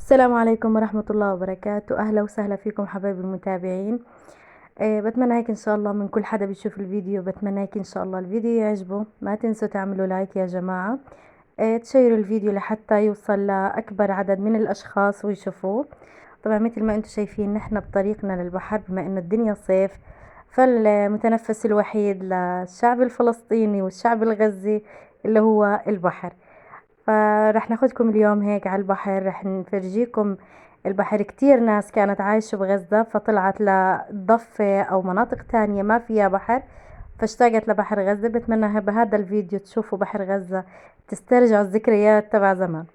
السلام عليكم ورحمة الله وبركاته. أهلا وسهلا فيكم حبايبي المتابعين. بتمنى هيك إن شاء الله من كل حدا بيشوف الفيديو، بتمنى هيك إن شاء الله الفيديو يعجبه. ما تنسوا تعملوا لايك يا جماعة، تشيروا الفيديو لحتى يوصل لأكبر عدد من الأشخاص ويشوفوه. طبعا مثل ما انتم شايفين نحن بطريقنا للبحر، بما إنه الدنيا صيف، فالمتنفس الوحيد للشعب الفلسطيني والشعب الغزي اللي هو البحر. فرح ناخدكم اليوم هيك على البحر، رح نفرجيكم البحر. كتير ناس كانت عايشة بغزة فطلعت لضفة أو مناطق تانية ما فيها بحر، فاشتاقت لبحر غزة. بتمنى بهذا الفيديو تشوفوا بحر غزة، تسترجعوا الذكريات تبع زمان.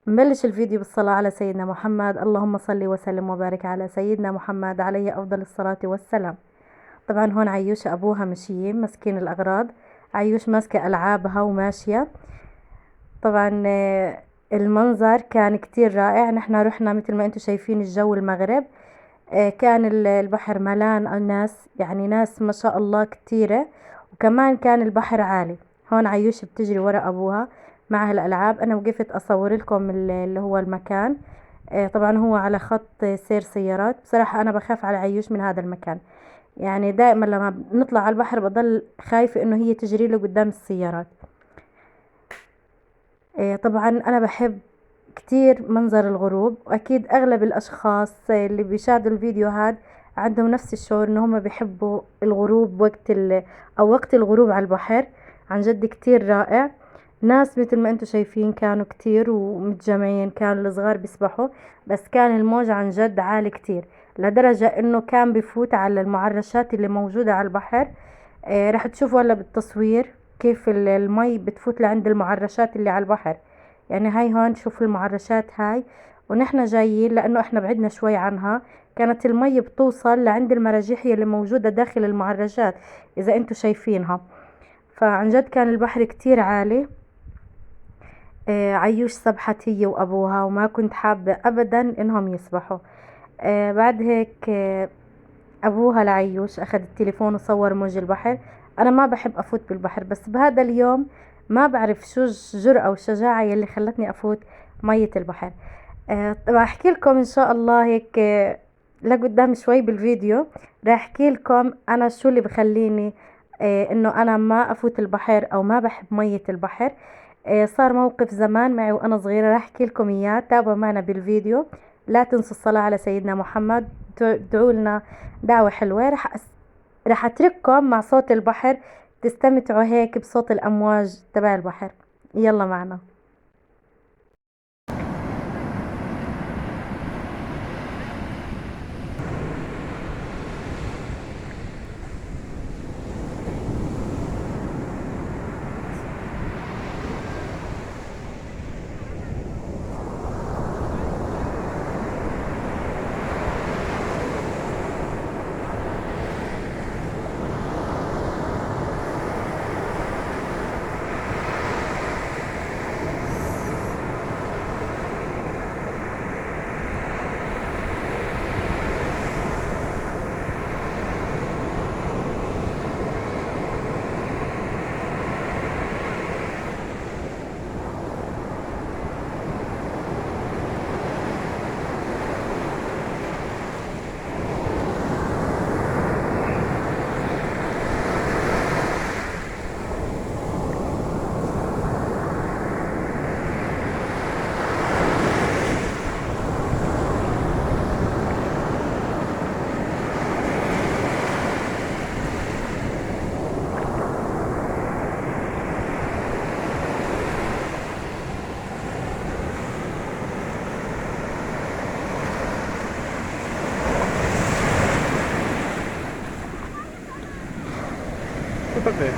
نبلش الفيديو بالصلاة على سيدنا محمد. اللهم صل وسلم وبارك على سيدنا محمد عليه أفضل الصلاة والسلام. طبعا هون عيوش أبوها ماشيين ماسكين الأغراض، عيوش ماسكة ألعابها وماشية. طبعا المنظر كان كتير رائع. نحنا رحنا مثل ما انتم شايفين الجو المغرب، كان البحر ملان ناس، يعني ناس ما شاء الله كتيرة، وكمان كان البحر عالي. هون عيوش بتجري ورا أبوها مع هالألعاب. أنا وقفت أصور لكم اللي هو المكان. طبعا هو على خط سير سيارات. بصراحة أنا بخاف على عيوش من هذا المكان، يعني دائما لما بنطلع على البحر بضل خايفة إنه هي تجري له قدام السيارات. طبعا أنا بحب كتير منظر الغروب، واكيد اغلب الاشخاص اللي بيشاهدوا الفيديو هاد عندهم نفس الشعور ان هم بيحبوا الغروب او وقت الغروب على البحر. عن جد كتير رائع. ناس مثل ما انتم شايفين كانوا كتير ومتجمعين، كانوا الصغار بيسبحوا، بس كان الموج عن جد عالي كتير، لدرجة انه كان بفوت على المعرشات اللي موجودة على البحر. رح تشوفوا هلا بالتصوير كيف المي بتفوت لعند المعرشات اللي على البحر. يعني هاي هون شوفوا المعرشات هاي، ونحن جايين لانه احنا بعدنا شوي عنها. كانت المي بتوصل لعند المراجيح اللي موجودة داخل المعرجات، اذا انتم شايفينها. فعن جد كان البحر كتير عالي. عيوش سبحت هي وابوها، وما كنت حابة ابدا انهم يسبحوا. بعد هيك ابوها لعيوش اخذ التليفون وصور موج البحر. انا ما بحب افوت بالبحر، بس بهذا اليوم ما بعرف شو الجرأة والشجاعة يلي خلتني افوت مية البحر. طبعا احكي لكم ان شاء الله هيك لقدام شوي بالفيديو راح احكي لكم انا شو اللي بخليني انه انا ما افوت البحر او ما بحب مية البحر. صار موقف زمان معي وانا صغيرة، راح احكي لكم اياه. تابعوا معنا بالفيديو. لا تنسوا الصلاة على سيدنا محمد، ادعوا لنا دعوة حلوة. راح اترككم مع صوت البحر، تستمتعوا هيك بصوت الامواج تبع البحر. يلا معنا. Vabbè.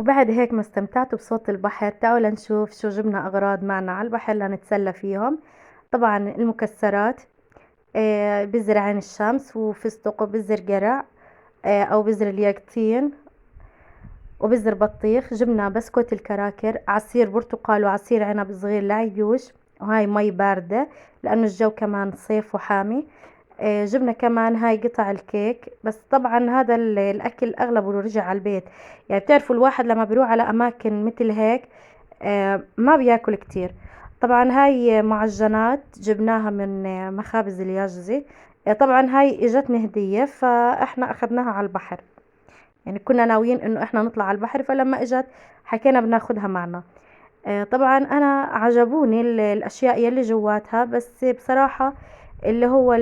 وبعد هيك ما استمتعتوا بصوت البحر، تعالوا لنشوف شو جبنا أغراض معنا على البحر لنتسلى فيهم. طبعا المكسرات، بذر عين الشمس وفستق وبذر قرع، أو بذر اليقطين وبذر بطيخ. جبنا بسكوت الكراكر، عصير برتقال وعصير عنب صغير لعيوش، وهاي مي باردة لأنه الجو كمان صيف وحامي. جبنا كمان هاي قطع الكيك، بس طبعا هذا الأكل أغلبه رجع على البيت. يعني بتعرفوا الواحد لما بيروح على أماكن مثل هيك ما بياكل كتير. طبعا هاي معجنات جبناها من مخابز الياجزي. طبعا هاي اجتني هدية فاحنا اخذناها على البحر، يعني كنا ناويين انه احنا نطلع على البحر، فلما اجت حكينا بناخدها معنا. طبعا انا عجبوني الاشياء يلي جواتها، بس بصراحة اللي هو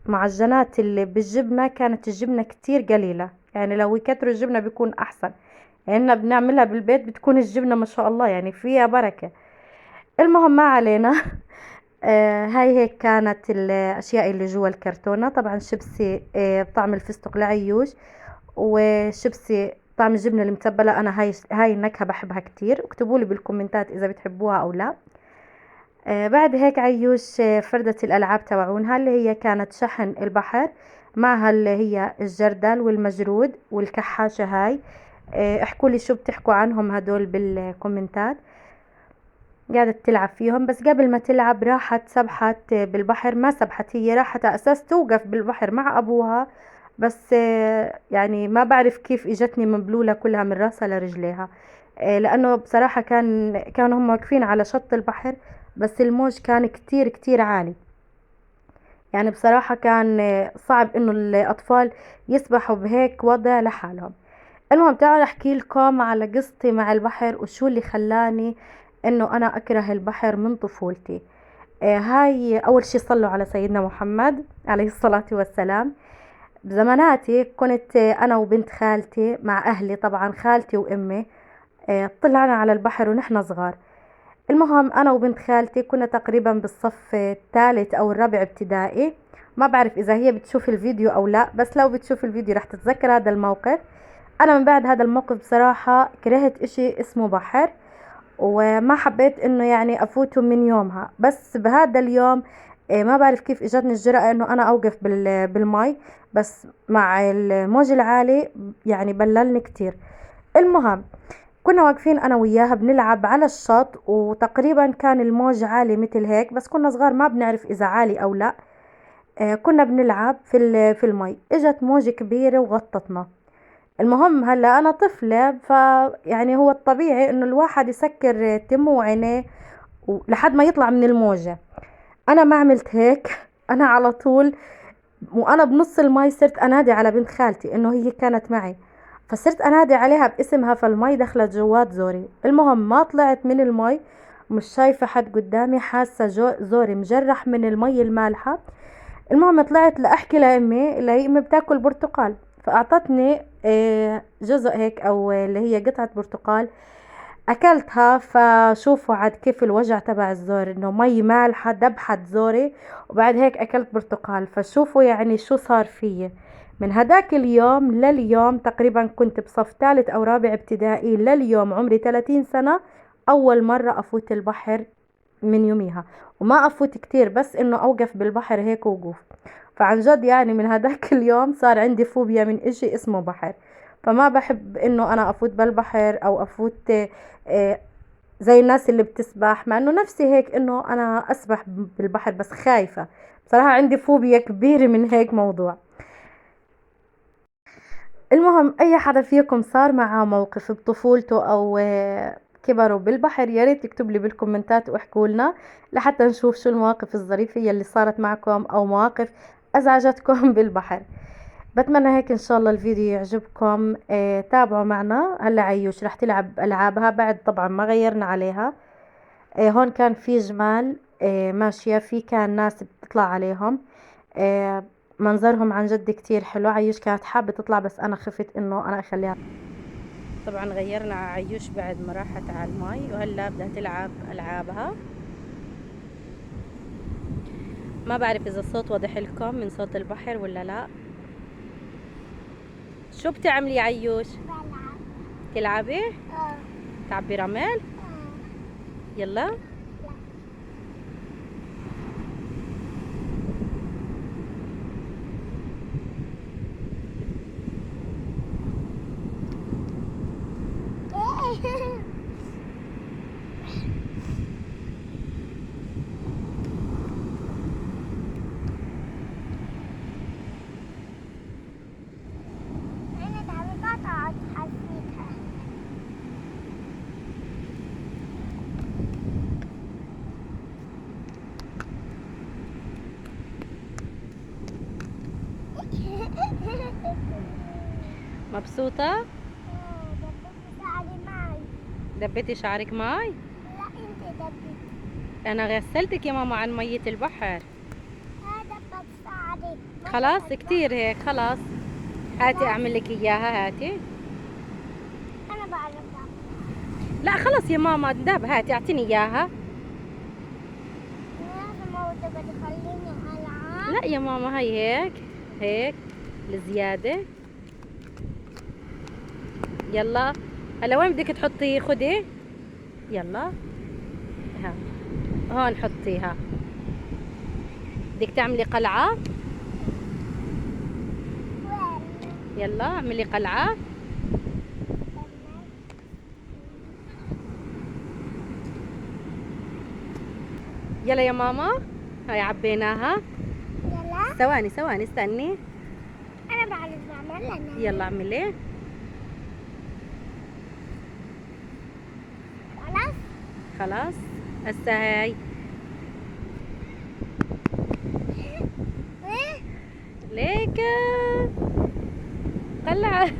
المعجنات اللي بالجبنة كانت الجبنة كتير قليلة، يعني لو يكتروا الجبنة بيكون احسن. يعني بنعملها بالبيت بتكون الجبنة ما شاء الله يعني فيها بركة. المهم ما علينا. هاي هيك كانت الاشياء اللي جوا الكرتونة. طبعا شيبسي بطعم الفستق لعيوش، وشيبسي طعم الجبنة المتبلة. انا هاي النكهة بحبها كتير، اكتبوا لي بالكومنتات اذا بتحبوها او لا. بعد هيك عيوش فردة الالعاب تبعونها اللي هي كانت شحن البحر، معها اللي هي الجردل والمجرود والكحاشة. هاي احكوا لي شو بتحكوا عنهم هدول بالكومنتات. قعدت تلعب فيهم، بس قبل ما تلعب راحت سبحت بالبحر. ما سبحت، هي راحت على اساس توقف بالبحر مع ابوها، بس يعني ما بعرف كيف اجتني مبلولة كلها من راسها لرجليها. لانه بصراحة كانوا هم واقفين على شط البحر، بس الموج كان كتير كتير عالي. يعني بصراحة كان صعب انه الاطفال يسبحوا بهيك وضع لحالهم. المهم تعالوا احكي لكم على قصتي مع البحر وشو اللي خلاني انه انا اكره البحر من طفولتي. هاي اول شي صلوا على سيدنا محمد عليه الصلاة والسلام. بزماناتي كنت انا وبنت خالتي مع اهلي، طبعا خالتي وامي. طلعنا على البحر ونحن صغار. المهم انا وبنت خالتي كنا تقريبا بالصف الثالث او الرابع ابتدائي. ما بعرف اذا هي بتشوف الفيديو او لا، بس لو بتشوف الفيديو رح تتذكر هذا الموقف. انا من بعد هذا الموقف بصراحة كرهت اشي اسمه بحر، وما حبيت انه يعني افوته من يومها. بس بهذا اليوم ما بعرف كيف اجتني الجرأة انه انا اوقف بالمي، بس مع الموج العالي يعني بللني كتير. المهم كنا واقفين انا وياها بنلعب على الشط، وتقريبا كان الموج عالي مثل هيك، بس كنا صغار ما بنعرف اذا عالي او لا. كنا بنلعب في المي، اجت موجة كبيرة وغطتنا. المهم هلا انا طفلة، يعني هو الطبيعي انه الواحد يسكر تمه وعينيه لحد ما يطلع من الموجة. انا ما عملت هيك. انا على طول وانا بنص المي صرت انادي على بنت خالتي انه هي كانت معي، فصرت انادي عليها باسمها، فالمي دخلت جوات زوري. المهم ما طلعت من المي، مش شايفة حد قدامي، حاسة زوري مجرح من المي المالحة. المهم طلعت لاحكي لامي، اللي هي امي بتاكل برتقال، فاعطتني جزء هيك او اللي هي قطعة برتقال. اكلتها، فشوفوا عاد كيف الوجع تبع الزور، انه مي مالحة دبحت زوري، وبعد هيك اكلت برتقال. فشوفوا يعني شو صار فيي. من هداك اليوم لليوم تقريبا كنت بصف ثالث او رابع ابتدائي، لليوم عمري 30 سنة اول مرة افوت البحر من يوميها. وما افوت كتير، بس انه اوقف بالبحر هيك وقوف. فعن جد يعني من هداك اليوم صار عندي فوبيا من اشي اسمه بحر. فما بحب انه انا افوت بالبحر او افوت آه، زي الناس اللي بتسبح، مع انه نفسي هيك انه انا اسبح بالبحر، بس خايفة بصراحة، عندي فوبيا كبيرة من هيك موضوع. المهم اي حدا فيكم صار معاه موقف بطفولته او كبروا بالبحر، يا ريت يكتب لي بالكومنتات واحكوا لنا لحتى نشوف شو المواقف الظريفة اللي صارت معكم او مواقف ازعجتكم بالبحر. بتمنى هيك ان شاء الله الفيديو يعجبكم. تابعوا معنا. هلا عيوش رح تلعب العابها بعد، طبعا ما غيرنا عليها. هون كان في جمال ماشية، في كان ناس بتطلع عليهم. آه، منظرهم عن جد كتير حلو. عيوش كانت حابة تطلع، بس أنا خفت إنه أنا أخليها. طبعا غيرنا على عيوش بعد ما راحت على المي، وهلا بدها تلعب ألعابها. ما بعرف إذا الصوت واضح لكم من صوت البحر ولا لا. شو بتعملي عيوش؟ بلعب. تلعبي؟ تعبي رمل؟ يلا. مبسوطة؟ دبيتي شعرك ماي؟ لا انت دبيتي. انا غسلتك يا ماما عن مية البحر. دبت شعري. خلاص كتير هيك، خلاص هاتي اعمل لك اياها، هاتي. انا بعرف. لا خلاص يا ماما داب، هاتي اعطيني اياها. لازم اودك تخليني العب. لا يا ماما هي هيك هيك الزيادة. يلا هلا وين بدك تحطيه؟ خدي يلا. ها هون حطيها. بدك تعملي قلعة؟ وين؟ يلا اعملي قلعة. يلا يا ماما هاي عبيناها. يلا. ثواني ثواني استني. انا بعرف بعمل انا. يلا اعملي. خلاص. خلاص هسه هاي ايه؟ ليك قلعة.